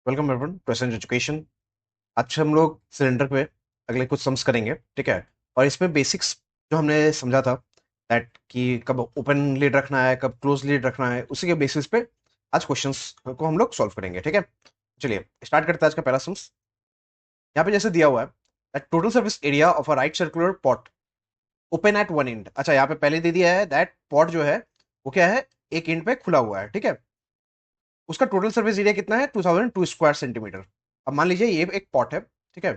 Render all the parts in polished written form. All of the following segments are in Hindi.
Welcome everyone to Essence Education. आज हम लोग सिलेंडर पे अगले कुछ सम्स करेंगे, ठीक है। और इसमें बेसिक्स जो हमने समझा था, दैट कि कब ओपन लीड रखना है, कब क्लोज लीड रखना है, उसी के बेसिस पे आज क्वेश्चंस को हम लोग सॉल्व करेंगे, ठीक है। चलिए स्टार्ट करते हैं आज का पहला सम्स। यहाँ पे जैसे दिया हुआ है that total service area of a right circular pot open at one and. अच्छा, यहाँ पे पहले दे दिया है दैट पॉट जो है वो क्या है, एक एंड पे खुला हुआ है, ठीक है। उसका टोटल सर्विस एरिया कितना है, 2002 स्क्वायर सेंटीमीटर। अब मान लीजिए ये एक पॉट है, ठीक है।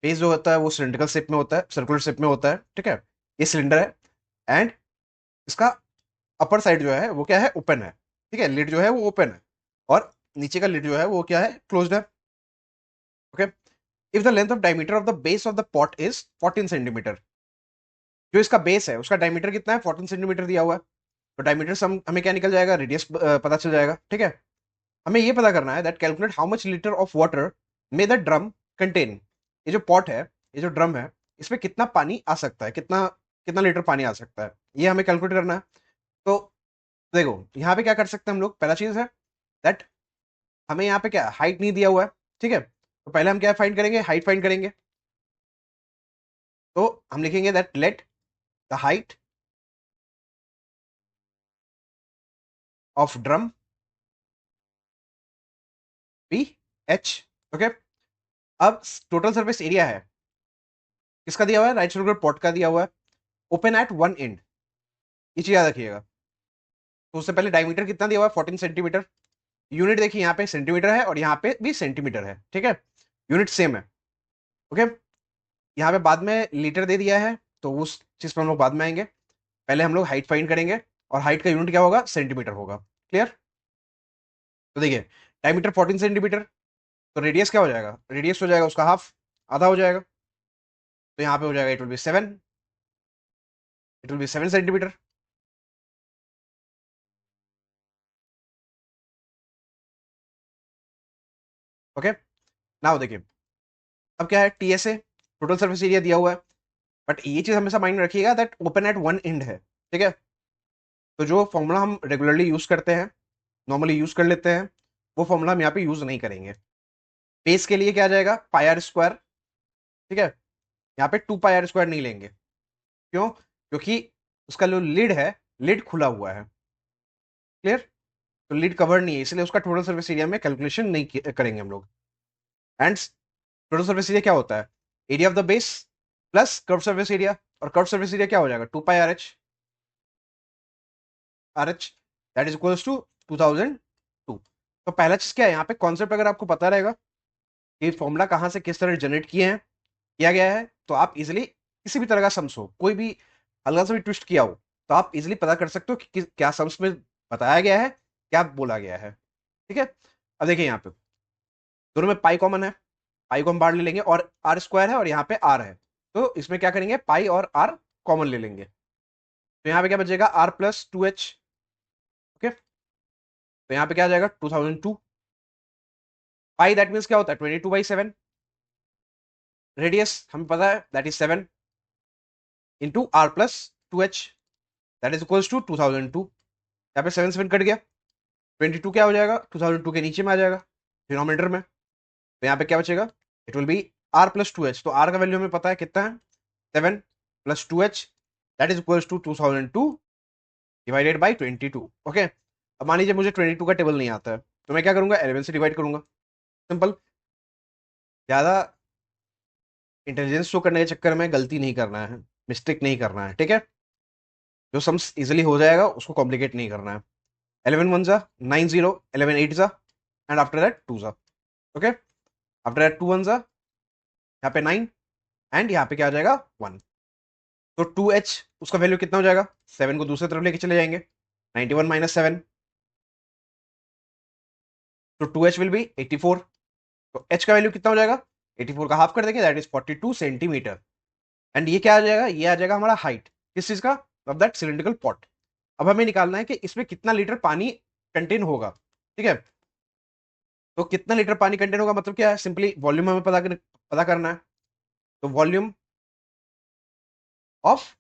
बेस जो होता है वो सिलिंड्रिकल शेप में होता है, सर्कुलर शेप में होता है, ठीक है। ये सिलेंडर है एंड इसका अपर साइड जो है वो क्या है, ओपन है, ठीक है। लिड जो है वो ओपन है और नीचे का लिड जो है वो क्या है, क्लोज्ड है, okay. If the length of diameter of the base of the pot is 14 centimetre, जो इसका बेस है उसका डायमीटर कितना है, 14 सेंटीमीटर दिया हुआ है। तो डायमीटर से हमें क्या निकल जाएगा, रेडियस पता चल जाएगा, ठीक है। हमें ये पता करना है that calculate how much litre of water may the drum contain. ये जो पॉट है, ये जो ड्रम है, इसमें कितना पानी आ सकता है, कितना कितना लीटर पानी आ सकता है, ये हमें कैलकुलेट करना है। तो देखो यहाँ पे क्या कर सकते हैं हम लोग, पहला चीज है दैट हमें यहाँ पे क्या हाइट नहीं दिया हुआ है, ठीक है। तो पहले हम क्या फाइंड करेंगे, हाइट फाइंड करेंगे। तो हम लिखेंगे that let the height of drum be h, okay. अब टोटल सरफेस एरिया है, किसका दिया हुआ है, राइट सर्कुलर पॉट का दिया हुआ है, ओपन एट वन एंड। ये चीज याद रखिएगा। तो उससे पहले डायमीटर कितना दिया हुआ है, 14 सेंटीमीटर। यूनिट देखिए यहाँ पे सेंटीमीटर है और यहाँ पे भी सेंटीमीटर है, ठीक है। यूनिट सेम है, ओके। यहाँ पे बाद में लीटर दे दिया है, तो उस चीज पर हम लोग बाद में आएंगे। पहले हम लोग हाइट फाइंड करेंगे और हाइट का यूनिट क्या होगा, सेंटीमीटर होगा, क्लियर। तो देखिए डायमीटर 14 सेंटीमीटर, तो रेडियस क्या हो जाएगा, रेडियस हो जाएगा उसका हाफ, आधा हो जाएगा। तो यहाँ पे हो जाएगा, it will be 7, it will be 7 centimetre, okay. Now देखिए अब क्या है, टीएसए टोटल सर्फेस एरिया दिया हुआ है, बट ये चीज हमेशा माइंड में रखिएगा that open at one and है, ठीक है। तो जो फॉर्मूला हम रेगुलरली यूज करते हैं, नॉर्मली यूज कर लेते हैं, वो फॉर्मूला हम यहाँ पे यूज नहीं करेंगे। बेस के लिए क्या आ जाएगा, पाई आर स्क्वायर, ठीक है। यहाँ पे 2 पाई आर स्क्वायर नहीं लेंगे, क्यों, क्योंकि उसका जो लिड है, लिड खुला हुआ है, क्लियर। तो लिड कवर नहीं है, इसलिए उसका टोटल सर्फेस एरिया में कैलकुलेशन नहीं करेंगे हम लोग। एंड टोटल सर्फेस एरिया क्या होता है, area of the base plus curve surface area. और कर्व सर्फेस एरिया क्या हो जाएगा, 2 pi R H, R H that is equals to 2002। तो पहला चीज क्या है, यहाँ पे कॉन्सेप्ट अगर आपको पता रहेगा कि फॉर्मूला कहाँ से किस तरह जनरेट किए हैं, किया गया है, तो आप इजिली किसी भी तरह का सम्स हो, कोई भी हल्का सा भी ट्विस्ट किया हो, तो आप इजिली पता कर सकते हो कि क्या सम्स में बताया गया है, क्या बोला गया है, ठीक है। अब देखिए यहाँ पे दोनों में पाई कॉमन है, पाई को हम बाहर ले लेंगे और आर स्क्वायर है और यहाँ पे आर है, तो इसमें क्या करेंगे, पाई और आर कॉमन ले लेंगे। तो यहाँ पे क्या बचेगा, r plus two h, okay. तो यहाँ पे क्या आ जाएगा, 2002। पाई दैट मीन्स क्या होता है, 22/7। रेडियस हमें पता है that is 7 into r plus two h, that is equals to 2002। यहाँ पे 7 7 कट गया, 22 क्या हो जाएगा, 2002 के नीचे में आ जाएगा डिनोमिनेटर में। तो यहाँ पे क्या बचेगा, it will be r plus two h. तो आर का वैल्यू हमें पता है कितना है, 7 plus two h, that is equals to 2002 divided by 22, okay. अब मान लीजिए मुझे 22 का टेबल नहीं आता है, तो मैं क्या करूंगा, 11 से डिवाइड करूंगा, सिंपल। ज्यादा इंटेलिजेंस शो करने के चक्कर में गलती नहीं करना है, मिस्टेक नहीं करना है, ठीक है। जो सम्स इजिली हो जाएगा उसको कॉम्प्लिकेट नहीं करना है। 11 वन जा 9 0, 11 8 जा, एंड आफ्टर दैट 2 जा, ओके। आफ्टर दैट 2 वन जा, यहाँ पे 9, एंड यहाँ पे क्या आ जाएगा, 1। तो 2h उसका वैल्यू कितना हो जाएगा, 7 को दूसरी तरफ लेके चले जाएंगे, 91 माइनस 7, तो 2h विल बी 84। तो h का वैल्यू कितना हो जाएगा, 84 का हाफ कर देंगे, दैट इज 42 सेंटीमीटर। एंड ये क्या आ जाएगा, ये आ जाएगा हमारा हाइट, किस चीज का, ऑफ दैट सिलिंड्रिकल पॉट। अब हमें निकालना है कि इसमें कितना लीटर पानी कंटेन होगा, ठीक है। तो कितना लीटर पानी कंटेन होगा मतलब क्या है, सिंपली वॉल्यूम हमें पता करना है। तो volume of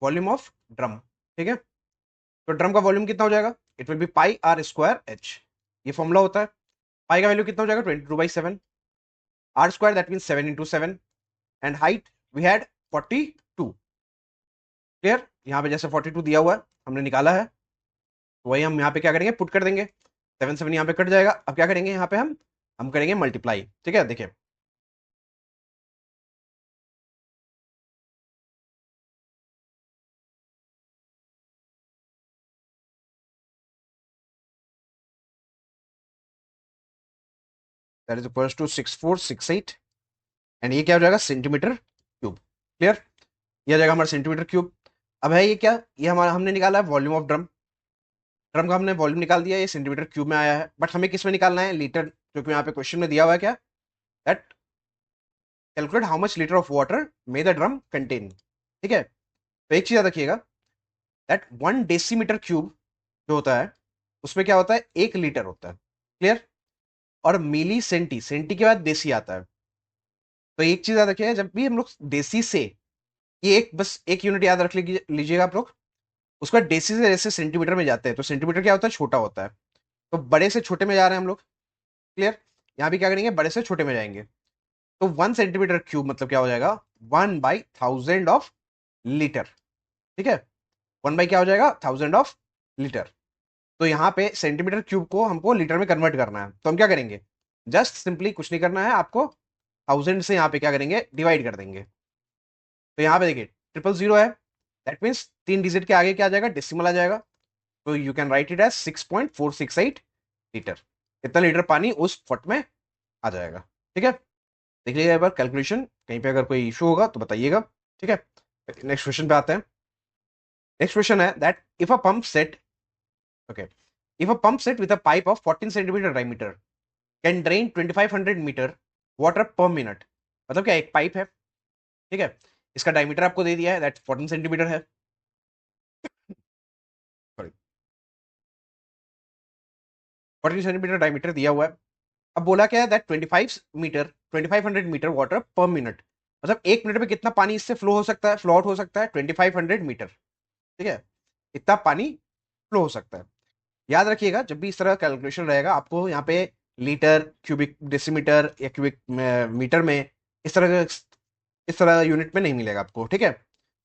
volume of drum, ठीक है। तो ड्रम का वॉल्यूम कितना हो जाएगा, it will be pi r square h, ये फॉर्मूला होता है। पाई का वैल्यू कितना हो जाएगा 22/7, r square that mean 7 × 7, and height we had 42। Clear, यहाँ पे जैसे 42 दिया हुआ है हमने निकाला है, वही हम यहाँ पे क्या करेंगे, पुट कर देंगे। 7 7 यहाँ पे कट जाएगा। अब क्या करेंगे यहाँ पे हम करेंगे मल्टीप्लाई, ठीक है। देखिए that is equals to 6468, and ये क्या हो जाएगा, सेंटीमीटर क्यूब। क्लियर, ये आ जाएगा हमारा सेंटीमीटर क्यूब। अब है ये क्या, ये हमारा हमने निकाला है वॉल्यूम ऑफ ड्रम। ड्रम का हमने वॉल्यूम निकाल दिया, ये सेंटीमीटर क्यूब में आया है, बट हमें किस में निकालना है, लीटर, क्योंकि यहाँ पे क्वेश्चन में दिया हुआ है क्या, that calculate how much litre of water may the drum contain, ठीक है। तो एक चीज याद रखिएगा, दैट 1 डेसीमीटर क्यूब जो होता है उसमें क्या होता है, 1 लीटर होता है। क्लियर, और मिली सेंटी, सेंटी के बाद देसी आता है। तो एक चीज याद रखिएगा, जब भी हम लोग देसी से, ये एक बस एक यूनिट याद रख लीजिएगा आप लोग, उसका देसी से जैसे सेंटीमीटर में जाते हैं, तो सेंटीमीटर क्या होता है, छोटा होता है। तो बड़े से छोटे में जा रहे हैं हम लोग। क्लियर, यहाँ भी क्या करेंगे, बड़े से छोटे में जाएंगे। तो 1 सेंटीमीटर क्यूब मतलब क्या हो जाएगा, 1/1000 ऑफ लीटर, ठीक है। 1 बाई क्या हो जाएगा, 1000 ऑफ लीटर। तो यहाँ पे सेंटीमीटर क्यूब को हमको लीटर में कन्वर्ट करना है, तो हम क्या करेंगे, जस्ट सिंपली कुछ नहीं करना है आपको, 1000 से यहाँ पे क्या करेंगे, डिवाइड कर देंगे। तो यहाँ पे देखिए 000 है, दैट मीन्स 3 डिजिट के आगे क्या आ जाएगा, डेसिमल आ जाएगा। तो you can write it as 6.468 litre. इतना लीटर पानी उस फुट में आ जाएगा, ठीक है। देख लीजिए एक बार कैलकुलेशन, कहीं पे अगर कोई इशू होगा तो बताइएगा, ठीक है। नेक्स्ट क्वेश्चन पे आते हैं। नेक्स्ट क्वेश्चन है that if a pump set, okay, if a pump set with a pipe of 14 centimetre diameter can drain 2500 metre water per minute. मतलब क्या, एक पाइप है, ठीक है, इसका डायमीटर आपको दे दिया है, दैट 14 सेंटीमीटर है, सॉरी 14 सेंटीमीटर डायमीटर दिया हुआ है। अब बोला क्या है, that 2500 metre water per minute, मतलब 1 मिनट में कितना पानी इससे फ्लो हो सकता है, फ्लो आउट हो सकता है 2500 मीटर, ठीक है, इतना पानी फ्लो हो सकता है। याद रखिएगा जब भी इस तरह कैलकुलेशन रहेगा, आपको यहाँ पे लीटर, क्यूबिक डेसीमीटर या क्यूबिक मीटर में इस तरह यूनिट में नहीं मिलेगा आपको, ठीक है।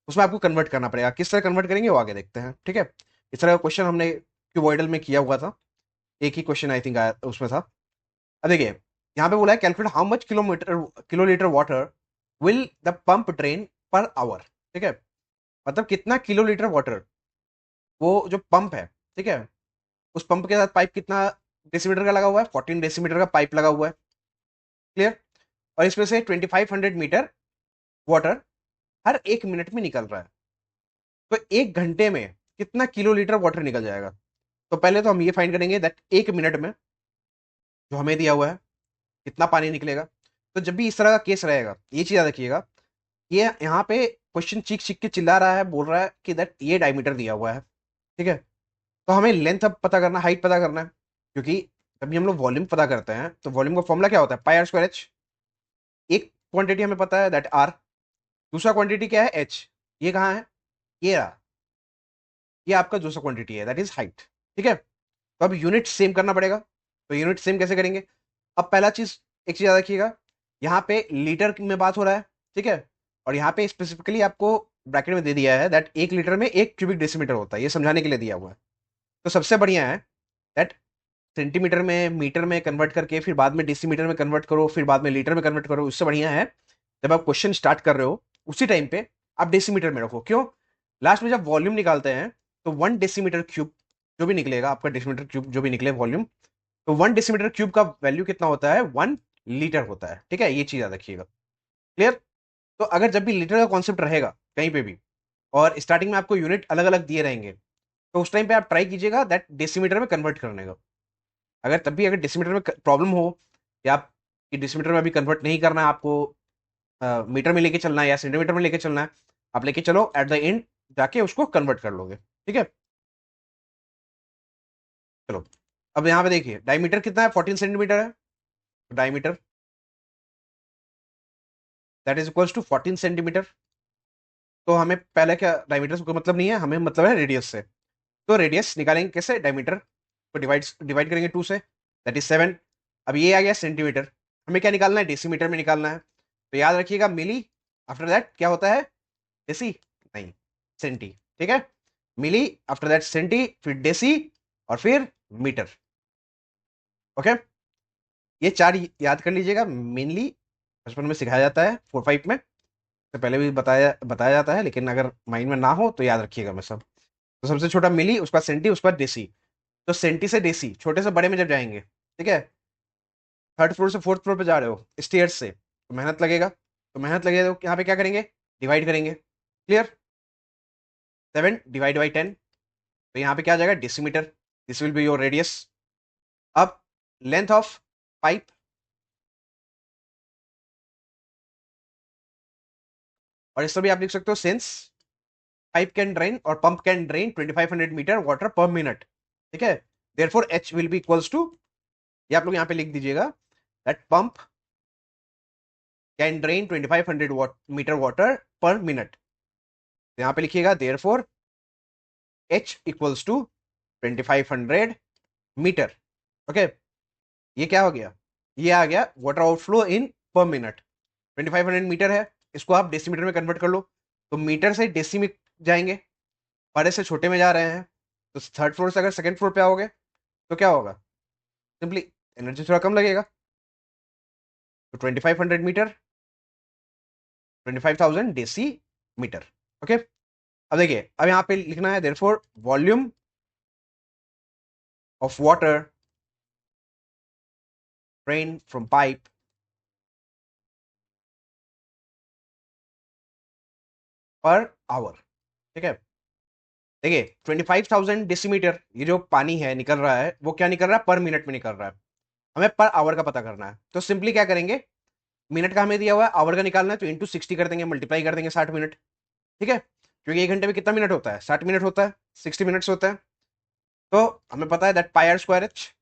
उसमें आपको कन्वर्ट करना पड़ेगा, किस तरह कन्वर्ट करेंगे वो आगे देखते हैं, ठीक है। इस तरह का क्वेश्चन हमने क्यूबॉइडल में किया हुआ था, एक ही क्वेश्चन आई थिंक उसमें था। अब देखिए यहाँ पे बोला है calculate how much kilolitre water will the pump drain per hour, ठीक है। मतलब कितना किलोलीटर वाटर वो जो पंप है, ठीक है, उस पंप के साथ पाइप कितना डेसीमीटर का लगा हुआ है, 14 डेसीमीटर का पाइप लगा हुआ है। क्लियर, और इसमें से 2500 मीटर वाटर हर 1 मिनट में निकल रहा है। तो 1 घंटे में कितना किलोलीटर वाटर निकल जाएगा। तो पहले तो हम ये फाइंड करेंगे दैट 1 मिनट में जो हमें दिया हुआ है कितना पानी निकलेगा। तो जब भी इस तरह का केस रहेगा, ये चीज याद रखिएगा, ये यहाँ पे क्वेश्चन चीख चीख के चिल्ला रहा है, बोल रहा है कि दैट ये डायमीटर दिया हुआ है, ठीक है। तो हमें लेंथ अब पता करना, हाइट पता करना है, क्योंकि जब भी हम लोग वॉल्यूम पता करते हैं तो वॉल्यूम का फॉर्मूला क्या होता है, पाई आर स्क्वायर एच। एक क्वांटिटी हमें पता है दैट आर, दूसरा क्वांटिटी क्या है, एच। ये कहाँ है, ये रहा, ये आपका दूसरा क्वांटिटी है, दैट इज हाइट, ठीक है। तो अब यूनिट सेम करना पड़ेगा। तो यूनिट सेम कैसे करेंगे, अब पहला चीज, एक चीज याद रखिएगा, यहाँ पे लीटर में बात हो रहा है, ठीक है, और यहाँ पे स्पेसिफिकली आपको ब्रैकेट में दे दिया है दैट 1 लीटर में 1 क्यूबिक डेसीमीटर होता है, ये समझाने के लिए दिया हुआ है। तो सबसे बढ़िया है दैट सेंटीमीटर में, मीटर में कन्वर्ट करके फिर बाद में डेसीमीटर में कन्वर्ट करो, फिर बाद में लीटर में कन्वर्ट करो। उससे बढ़िया है जब आप क्वेश्चन स्टार्ट कर रहे हो उसी टाइम पे आप डेसीमीटर में रखो। क्यों, लास्ट में जब वॉल्यूम निकालते हैं तो 1 डेसीमीटर क्यूब जो भी निकलेगा आपका, डेसीमीटर क्यूब जो भी निकले वॉल्यूम, तो 1 डेसीमीटर क्यूब का वैल्यू कितना होता है, 1 लीटर होता है, ठीक है। ये चीज याद रखिएगा। क्लियर, तो अगर जब भी लीटर का कॉन्सेप्ट रहेगा कहीं पे भी, और स्टार्टिंग में आपको यूनिट अलग अलग दिए रहेंगे, तो उस टाइम पे आप ट्राई कीजिएगा दैट डेसीमीटर में कन्वर्ट करने का। अगर तब भी अगर डेसीमीटर में प्रॉब्लम हो, या आप डेसीमीटर में अभी कन्वर्ट नहीं करना है आपको, मीटर में लेके चलना है या सेंटीमीटर में लेके चलना है, आप लेके चलो, एट द एंड जाके उसको कन्वर्ट कर लोगे, ठीक है। चलो, अब यहाँ पे देखिए डायमीटर कितना है, 14 सेंटीमीटर है। Diameter that is equals to 14 centimetre, तो हमें पहले क्या डायमीटर से कोई मतलब नहीं है, हमें मतलब है रेडियस से। तो रेडियस निकालेंगे कैसे, डायमीटर को डिवाइड डिवाइड करेंगे 2 से, दैट इज 7। अब ये आ गया सेंटीमीटर, हमें क्या निकालना है, डेसीमीटर में निकालना है। तो याद रखिएगा मिली, आफ्टर दैट क्या होता है, डेसी नहीं, सेंटी। ठीक है, मिली, आफ्टर दैट सेंटी, फिर डेसी, और फिर मीटर। ओके, ये चार याद कर लीजिएगा, मेनली बचपन में सिखाया जाता है 4-5 में, तो पहले भी बताया बताया जाता है, लेकिन अगर माइंड में ना हो तो याद रखिएगा मैं सब। तो सबसे छोटा मिली, उसका सेंटी, उसका डेसी। तो सेंटी से डेसी, छोटे से बड़े में जब जाएंगे, ठीक है, थर्ड फ्लोर से फोर्थ फ्लोर पे जा रहे हो स्टेयर्स से, तो मेहनत लगेगा, तो मेहनत लगेगा तो यहाँ पे क्या करेंगे, डिवाइड करेंगे। क्लियर, 7 डिवाइड बाई 10, तो यहाँ पे क्या आ जाएगा, decimetre, this will be your radius. अब लेंथ ऑफ पाइप, और इस भी आप लिख सकते हो सेंस पाइप कैन ड्रेन और pump can drain 2500 metre water per minute. ठीक है, therefore h will be equals to, ये आप लोग यहाँ पे लिख दीजिएगा, that pump can drain 2500 metre water per minute. तो यहाँ पे लिखिएगा therefore h equals to 2500 metre. Okay, ये क्या हो गया, ये आ गया वाटर आउटफ्लो इन पर मिनट। 2500 मीटर है, इसको आप डेसीमीटर में कन्वर्ट कर लो, तो मीटर से डेसी में जाएंगे, बड़े से छोटे में जा रहे हैं, तो थर्ड फ्लोर से अगर सेकंड फ्लोर पे आओगे तो क्या होगा, सिंपली एनर्जी थोड़ा कम लगेगा, तो 2500 मीटर, 25,000 डेसी मीटर। ओके, अब देखिए, अब यहाँ पे लिखना है therefore volume of water drain from pipe per hour. ठीक है, देखिए 25,000 डेसीमीटर, ये जो पानी है निकल रहा है, वो क्या निकल रहा है, पर मिनट में निकल रहा है, हमें पर आवर का पता करना है। तो सिंपली क्या करेंगे, मिनट का हमें दिया हुआ है, आवर का निकालना है, तो इंटू 60 कर देंगे, मल्टीप्लाई कर देंगे 60 मिनट। ठीक है, क्योंकि 1 घंटे में कितना मिनट होता है, 60 मिनट होता है, 60 मिनट्स होता है। तो हमें पता है that pi r square h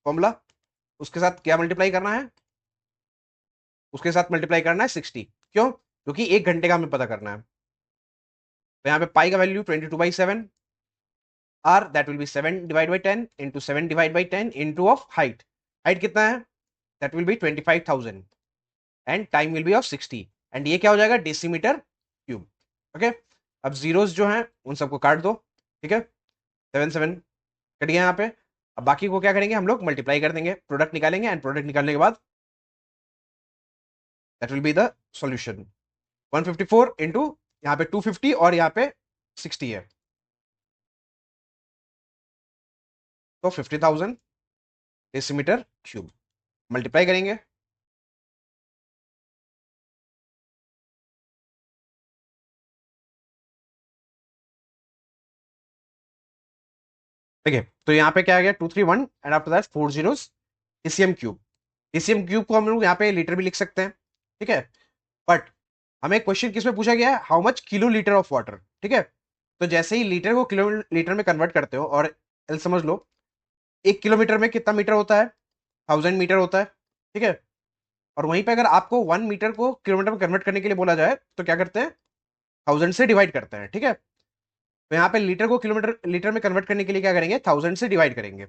formula, उसके साथ क्या मल्टीप्लाई करना है, उसके साथ मल्टीप्लाई करना है 60। क्यों, क्योंकि 1 घंटे का हमें पता करना है। तो यहाँ पे पाई का value 22/7, r that will be 7 divide by 10 into 7 divide by 10 into of height, height कितना है, that will be 25,000, and time will be of 60, and ये क्या हो जाएगा, डेसीमीटर क्यूब। ओके, अब जीरोस जो हैं उन सबको काट दो। ठीक है, 7 7 कट गया यहाँ पे। अब बाकी को क्या करेंगे, हम लोग मल्टीप्लाई कर देंगे, प्रोडक्ट निकालेंगे, एंड प्रोडक्ट निकालने के बाद that will be the solution. 154 into यहाँ पे 250 और यहाँ पे 60 है, तो 50,000 डेसीमीटर क्यूब, मल्टीप्लाई करेंगे। ठीक है, तो यहाँ पे क्या आ गया, 231 and after that 4 zeros, DCM cube. DCM cube को हम लोग यहाँ पे लीटर भी लिख सकते हैं। ठीक है, बट हमें क्वेश्चन किसमें पूछा गया है, how much kilo litre of water. ठीक है, तो जैसे ही लीटर को किलो लीटर में कन्वर्ट करते हो, और एल समझ लो, 1 किलोमीटर में कितना मीटर होता है, 1000 मीटर होता है। ठीक है, और वहीं पे अगर आपको 1 मीटर को किलोमीटर में कन्वर्ट करने के लिए बोला जाए, तो क्या करते हैं, 1000 से डिवाइड करते हैं। ठीक है, तो यहाँ पे लीटर को किलोमीटर लीटर में कन्वर्ट करने के लिए क्या करेंगे, 1000 से डिवाइड करेंगे,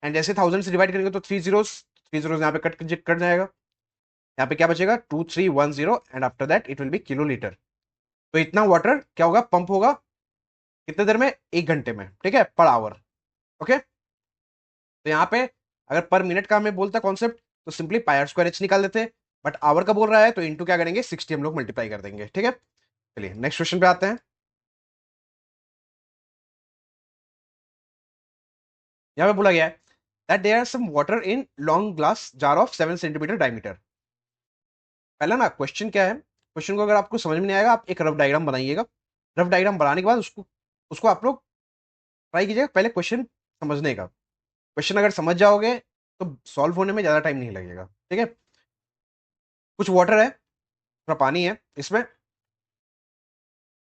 एंड जैसे 1000 से डिवाइड करेंगे तो 3 जीरोस यहाँ पे कट जाएगा, यहाँ पे क्या बचेगा, 2310, and after that it will B kilo litre. तो इतना वाटर क्या होगा, पंप होगा कितने देर में, 1 घंटे में। ठीक है, पर आवर। ओके, तो यहाँ पे अगर पर मिनट का हमें बोलता कॉन्सेप्ट, तो simply pi r square h निकाल देते, बट आवर का बोल रहा है तो इंटू क्या करेंगे, 60 हम लोग मल्टीप्लाई कर देंगे। ठीक है, चलिए नेक्स्ट क्वेश्चन पे आते हैं। यहाँ पे बोला गया है that there are some water in long glass jar of 7 centimetre diameter. पहला ना क्वेश्चन क्या है, क्वेश्चन को अगर आपको समझ में नहीं आएगा, आप एक रफ डायग्राम बनाइएगा, रफ डायग्राम बनाने के बाद उसको उसको आप लोग ट्राई कीजिएगा पहले क्वेश्चन समझने का। क्वेश्चन अगर समझ जाओगे तो सॉल्व होने में ज्यादा टाइम नहीं लगेगा। ठीक है, कुछ वाटर है, थोड़ा पानी है इसमें,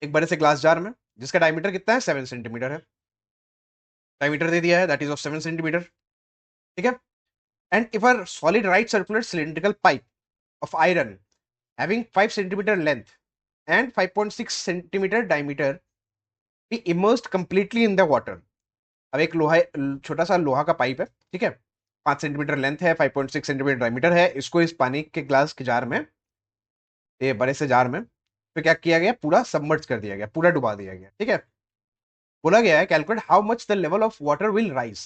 एक बड़े से ग्लास जार में, जिसका डायमीटर कितना है, 7 सेंटीमीटर है, डायमीटर दे दिया है, दैट इज ऑफ 7 सेंटीमीटर। ठीक है, and if a solid right circular cylindrical pipe of iron having 5 centimetre length and 5.6 centimetre diameter be immersed completely in the water. अब एक लोहा, छोटा सा लोहा का पाइप है, ठीक है, 5 सेंटीमीटर लेंथ है, 5.6 सेंटीमीटर डायमीटर है, इसको इस पानी के ग्लास के जार में, ये बड़े से जार में, तो क्या किया गया, पूरा सबमर्ज कर दिया गया, पूरा डुबा दिया गया, ठीक है। बोला गया है calculate how much the level of water will rise,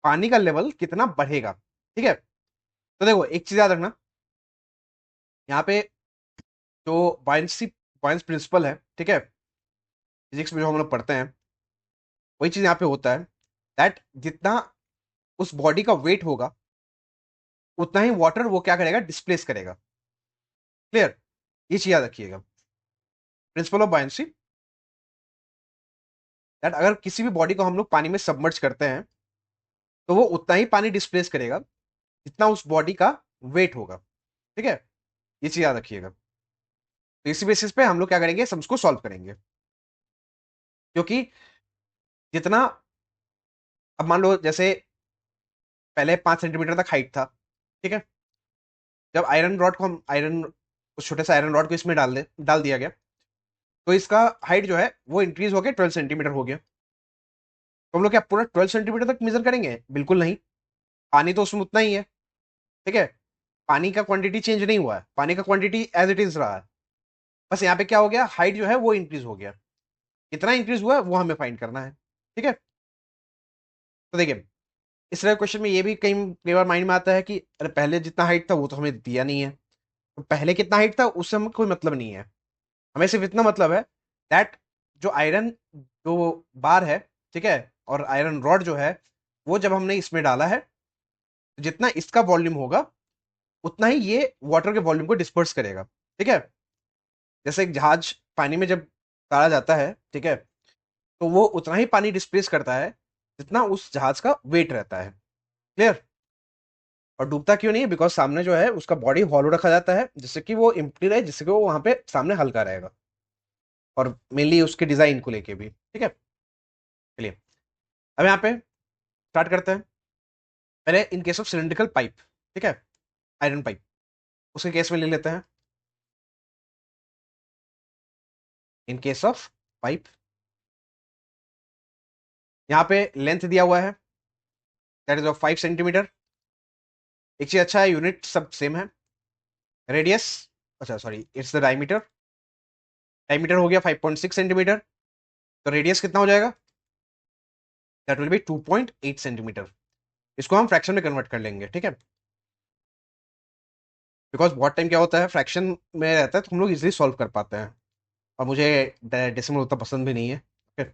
पानी का लेवल कितना बढ़ेगा, ठीक है। तो देखो एक चीज याद रखना, यहाँ पे जो बॉयंस प्रिंसिपल है, ठीक है, फिजिक्स में जो हम लोग पढ़ते हैं, वही चीज यहाँ पे होता है, दैट जितना उस बॉडी का वेट होगा उतना ही वाटर वो क्या करेगा, डिस्प्लेस करेगा। क्लियर, ये चीज याद रखिएगा, प्रिंसिपल ऑफ बायंसी, दैट अगर किसी भी बॉडी को हम लोग पानी में सबमर्ज करते हैं तो वो उतना ही पानी डिस्प्लेस करेगा जितना उस बॉडी का वेट होगा, ठीक है, ये चीज याद रखिएगा। तो इसी बेसिस पे हम लोग क्या करेंगे, सम्स को सॉल्व करेंगे, क्योंकि जितना, अब मान लो जैसे पहले 5 सेंटीमीटर तक हाइट था, ठीक है, जब आयरन रॉड को हम आयरन उस छोटे से आयरन रॉड को इसमें डाल दिया गया, तो इसका हाइट जो है वो इंक्रीज हो गया, 12 सेंटीमीटर हो गया। तो हम लोग क्या पूरा 12 सेंटीमीटर तक मेजर करेंगे, बिल्कुल नहीं, पानी तो उसमें उतना ही है, ठीक है, पानी का क्वांटिटी चेंज नहीं हुआ है, पानी का क्वांटिटी एज इट इज रहा है, बस यहाँ पे क्या हो गया, हाइट जो है वो इंक्रीज हो गया, कितना इंक्रीज हुआ है वो हमें फाइंड करना है, ठीक है। तो देखिए इस तरह क्वेश्चन में ये भी कई बार माइंड में आता है कि अरे पहले जितना हाइट था वो तो हमें दिया नहीं है, तो पहले कितना हाइट था उससे हमें कोई मतलब नहीं है, हमें सिर्फ इतना मतलब है दैट जो आयरन जो बार है, ठीक है, और आयरन रॉड जो है वो जब हमने इसमें डाला है, तो जितना इसका वॉल्यूम होगा उतना ही ये वाटर के वॉल्यूम को डिस्पर्स करेगा, ठीक है। जैसे एक जहाज पानी में जब डाला जाता है, ठीक है, तो वो उतना ही पानी डिस्प्लेस करता है जितना उस जहाज का वेट रहता है। क्लियर, और डूबता क्यों नहीं है, बिकॉज सामने जो है उसका बॉडी हॉलो रखा जाता है जिससे कि वो एम्प्टी रहे, जिससे कि वो वहां पे सामने हल्का रहेगा, और मेनली उसके डिजाइन को लेके भी, ठीक है। चलिए अब यहाँ पे स्टार्ट करते हैं, पहले इन केस ऑफ सिलिंड्रिकल पाइप, ठीक है, आयरन पाइप, उसके केस में ले लेते हैं। इन केस ऑफ पाइप यहाँ पे लेंथ दिया हुआ है, दैट इज ऑफ 5 सेंटीमीटर। एक चीज अच्छा है, यूनिट सब सेम है, रेडियस, अच्छा sorry it's the diameter, diameter हो गया 5.6 सेंटीमीटर, तो रेडियस कितना हो जाएगा, दैट विल बी 2.8 सेंटीमीटर। इसको हम फ्रैक्शन में कन्वर्ट कर लेंगे, ठीक है, बिकॉज बहुत टाइम क्या होता है फ्रैक्शन में रहता है तो हम लोग इजीली सॉल्व कर पाते हैं, और मुझे डेसिमल उतना पसंद भी नहीं है, okay?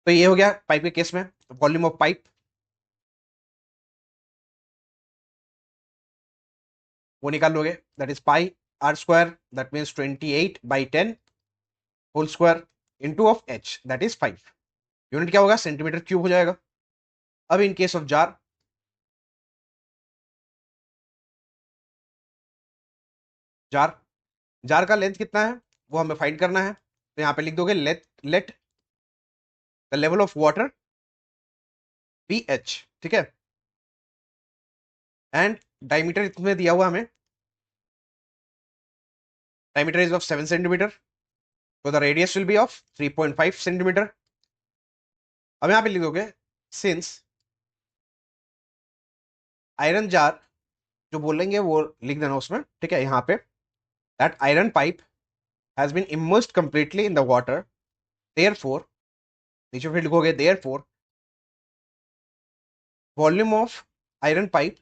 तो ये हो गया पाइप के केस में, वॉल्यूम ऑफ पाइप वो निकाल लोगे, that is pi r square, that means 28/10 whole square into of h, that is 5, unit क्या होगा, सेंटीमीटर क्यूब हो जाएगा। अब in case of jar, jar jar का लेंथ कितना है वो हमें फाइंड करना है, तो यहाँ पे लिख दोगे let let the level of water be h, ठीक है, एंड डायमीटर इसमें दिया हुआ हमें, डायमीटर इज ऑफ 7 सेंटीमीटर, तो the radius will be of 3.5 centimetre. अब यहाँ पे लिख दोगे सिंस आयरन जार, जो बोलेंगे वो लिख देना उसमें, ठीक है, यहाँ पे that iron pipe has been immersed completely in the water, therefore, नीचे फिर लिखोगे therefore volume of iron pipe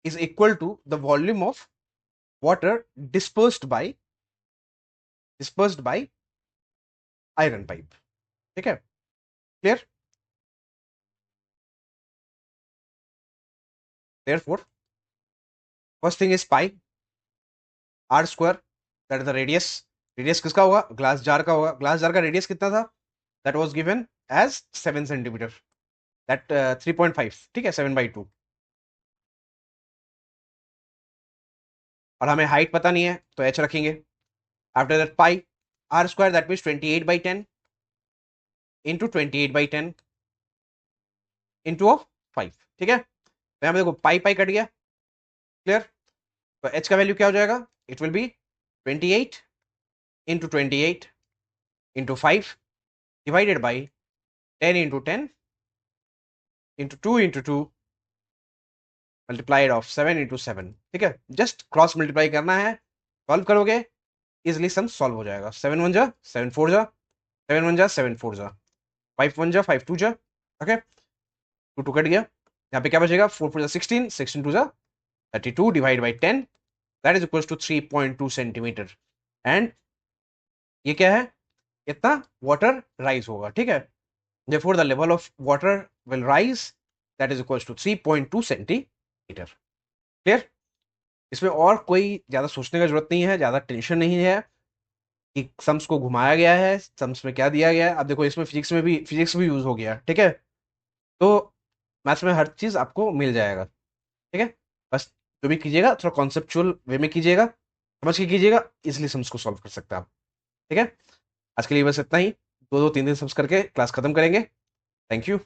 is equal to the volume of water dispersed by iron pipe, ठीक है, clear. therefore first thing is pi r square, that is the radius, radius किसका होगा, ग्लास जार का होगा, ग्लास जार का रेडियस कितना था, that was given as 7 centimetre, that 3.5, ठीक है, 7/2, और हमें हाइट पता नहीं है तो h रखेंगे, after that pi r square, that means 28/10 into 28/10 into of 5, ठीक है, तो यहाँ पे देखो पाई पाई कट गया, क्लियर, तो h का वैल्यू क्या हो जाएगा, it will be 28 into 28 into 5 divided by 10 into 10 into 2 into 2 multiplied of 7 into 7। ठीक है, जस्ट क्रॉस मल्टीप्लाई करना है, सॉल्व करोगे इजिली सम सॉल्व हो जाएगा। 7 1 जा 7 4 जा 7 1 जा 7 4 जा 5 1 जा 5 2 जा। ओके, 2 2 कट गया, यहाँ पे क्या बचेगा 4 4 जा 16 16 2 जा 32 divide by 10 that is equal to 3.2 centimetre. And ये क्या है, इतना वाटर राइज होगा। ठीक है, therefore the level of water will rise that is equals to 3.2 centimetre. Clear? इसमें और कोई ज्यादा सोचने का जरूरत नहीं है, ज्यादा टेंशन नहीं है कि सम्स को घुमाया गया है, सम्स में क्या दिया गया है। अब देखो इसमें फिजिक्स भी यूज हो गया। ठीक है, तो मैथ्स में हर चीज आपको मिल जाएगा। ठीक है, बस जो भी कीजिएगा थोड़ा कॉन्सेप्चुअल वे में कीजिएगा, समझ के कीजिएगा, इसलिए सम्स को सॉल्व कर सकते हैं आप। ठीक है, आज के लिए बस इतना ही। 2 2 3 3 सम्स करके क्लास खत्म करेंगे। Thank you.